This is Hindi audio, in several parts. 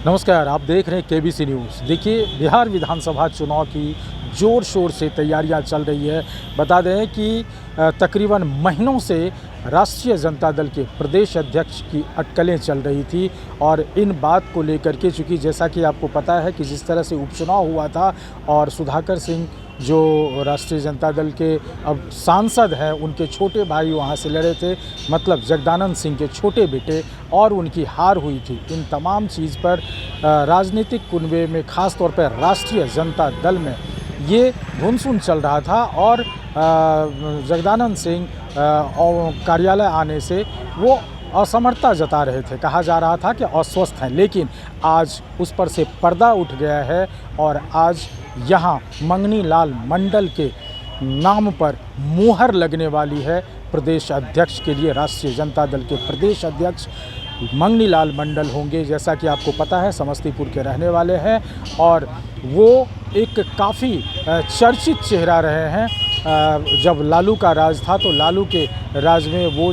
नमस्कार, आप देख रहे हैं केबीसी न्यूज़। देखिए, बिहार विधानसभा चुनाव की ज़ोर शोर से तैयारियां चल रही है। बता दें कि तकरीबन महीनों से राष्ट्रीय जनता दल के प्रदेश अध्यक्ष की अटकलें चल रही थी और इन बात को लेकर के, चूँकि जैसा कि आपको पता है कि जिस तरह से उपचुनाव हुआ था और सुधाकर सिंह जो राष्ट्रीय जनता दल के अब सांसद हैं, उनके छोटे भाई वहां से लड़े थे, मतलब जगदानंद सिंह के छोटे बेटे, और उनकी हार हुई थी। इन तमाम चीज़ पर राजनीतिक कुनबे में, ख़ास तौर पर राष्ट्रीय जनता दल में ये धुनसुन चल रहा था और जगदानंद सिंह कार्यालय आने से वो असमर्थता जता रहे थे। कहा जा रहा था कि अस्वस्थ हैं, लेकिन आज उस पर से पर्दा उठ गया है और आज यहाँ मंगनी लाल मंडल के नाम पर मुहर लगने वाली है प्रदेश अध्यक्ष के लिए। राष्ट्रीय जनता दल के प्रदेश अध्यक्ष मंगनी लाल मंडल होंगे। जैसा कि आपको पता है, समस्तीपुर के रहने वाले हैं और वो एक काफ़ी चर्चित चेहरा रहे हैं। जब लालू का राज था तो लालू के राज में वो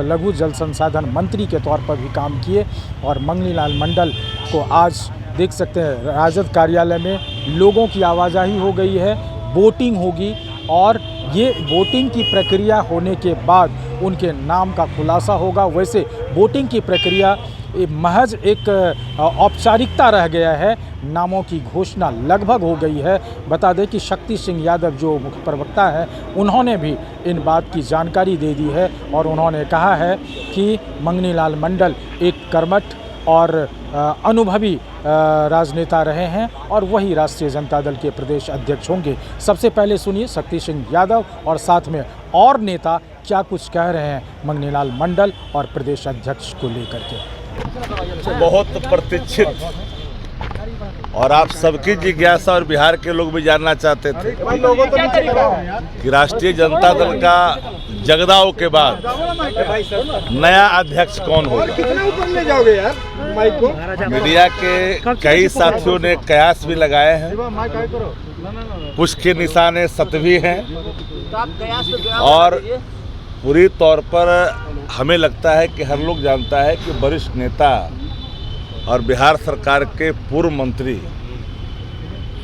लघु जल संसाधन मंत्री के तौर पर भी काम किए और मंगनी लाल मंडल को आज देख सकते हैं राजद कार्यालय में लोगों की आवाजाही हो गई है, वोटिंग होगी और ये वोटिंग की प्रक्रिया होने के बाद उनके नाम का खुलासा होगा। वैसे वोटिंग की प्रक्रिया महज एक औपचारिकता रह गया है, नामों की घोषणा लगभग हो गई है। बता दें कि शक्ति सिंह यादव जो मुख्य प्रवक्ता है, उन्होंने भी इन बात की जानकारी दे दी है और उन्होंने कहा है कि मंगनी लाल मंडल एक कर्मठ और अनुभवी राजनेता रहे हैं और वही राष्ट्रीय जनता दल के प्रदेश अध्यक्ष होंगे। सबसे पहले सुनिए शक्ति सिंह यादव और साथ में और नेता क्या कुछ कह रहे हैं मंगनी लाल मंडल और प्रदेश अध्यक्ष को लेकर के। बहुत प्रतीक्षित और आप सबकी जिज्ञासा और बिहार के लोग भी जानना चाहते थे कि राष्ट्रीय जनता दल का जगदाव के बाद नया अध्यक्ष कौन होगा। मीडिया के कई साथियों ने कयास भी लगाए हैं, कुछ के निशाने सतवी हैं और पूरी तौर पर हमें लगता है कि हर लोग जानता है कि वरिष्ठ नेता और बिहार सरकार के पूर्व मंत्री,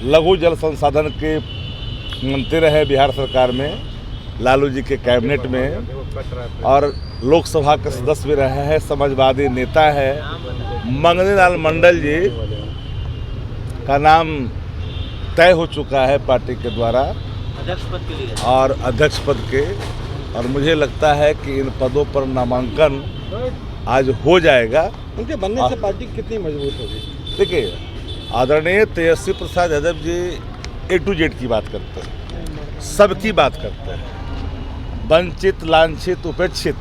लघु जल संसाधन के मंत्री रहे बिहार सरकार में, लालू जी के कैबिनेट में, और लोकसभा के सदस्य भी रहे हैं, समाजवादी नेता है। मंगनी लाल मंडल जी का नाम तय हो चुका है पार्टी के द्वारा अध्यक्ष पद के लिए और अध्यक्ष पद के, और मुझे लगता है कि इन पदों पर नामांकन आज हो जाएगा। उनके बनने से पार्टी कितनी मजबूत होगी? देखिए, आदरणीय Tejashwi Prasad Yadav ji A to Z की बात करते हैं, सबकी बात करते हैं। वंचित, लांछित, उपेक्षित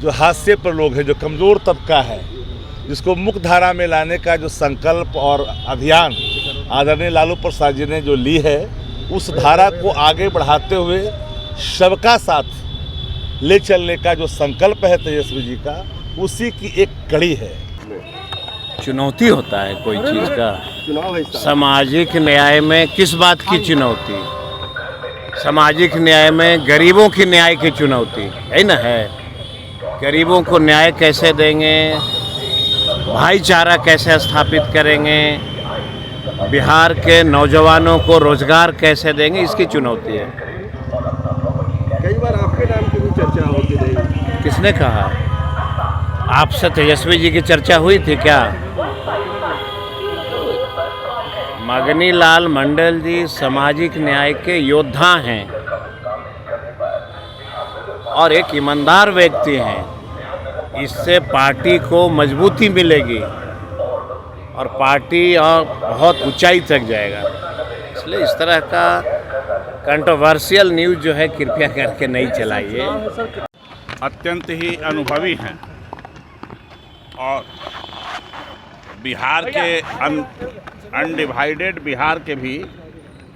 जो हाशिए पर लोग हैं, जो कमज़ोर तबका है, जिसको मुख्य धारा में लाने का जो संकल्प और अभियान आदरणीय लालू प्रसाद जी ने जो ली है, उस धारा को आगे बढ़ाते हुए सबका साथ ले चलने का जो संकल्प है तेजस्वी जी का, उसी की एक कड़ी है। चुनौती होता है कोई चीज़ का। सामाजिक न्याय में किस बात की चुनौती? सामाजिक न्याय में गरीबों की न्याय की चुनौती है ना। है गरीबों को न्याय कैसे देंगे, भाईचारा कैसे स्थापित करेंगे, बिहार के नौजवानों को रोजगार कैसे देंगे, इसकी चुनौती है। कई बार आपके नाम की भी चर्चा होती रही। किसने कहा? आपसे तेजस्वी जी की चर्चा हुई थी क्या? मंगनी लाल मंडल जी सामाजिक न्याय के योद्धा हैं और एक ईमानदार व्यक्ति हैं। इससे पार्टी को मजबूती मिलेगी और पार्टी और बहुत ऊंचाई तक जाएगा। इसलिए इस तरह का कंट्रोवर्शियल न्यूज़ जो है कृपया करके नहीं चलाइए। अत्यंत ही अनुभवी हैं और बिहार के अनडिवाइडेड बिहार के भी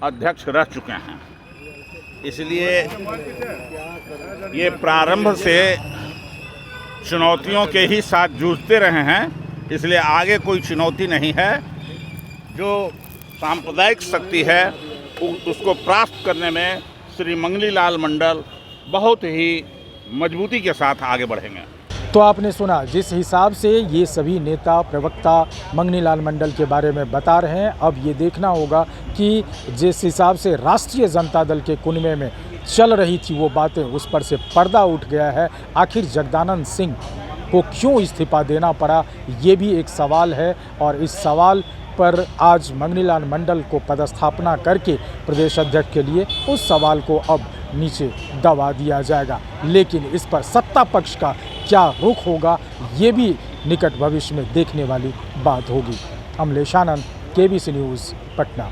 अध्यक्ष रह चुके हैं। इसलिए ये प्रारंभ से चुनौतियों के ही साथ जूझते रहे हैं, इसलिए आगे कोई चुनौती नहीं है। जो सांप्रदायिक शक्ति है उसको प्राप्त करने में श्री मंगनी लाल मंडल बहुत ही मजबूती के साथ आगे बढ़ेंगे। तो आपने सुना जिस हिसाब से ये सभी नेता प्रवक्ता मंगनी लाल मंडल के बारे में बता रहे हैं। अब ये देखना होगा कि जिस हिसाब से राष्ट्रीय जनता दल के कुनबे में चल रही थी वो बातें, उस पर से पर्दा उठ गया है। आखिर जगदानंद सिंह को क्यों इस्तीफा देना पड़ा, ये भी एक सवाल है और इस सवाल पर आज मंगनी लाल मंडल को पदस्थापना करके प्रदेश अध्यक्ष के लिए उस सवाल को अब नीचे दबा दिया जाएगा। लेकिन इस पर सत्ता पक्ष का क्या रुख होगा, ये भी निकट भविष्य में देखने वाली बात होगी। अमलेश आनंद, केबीसी न्यूज़, पटना।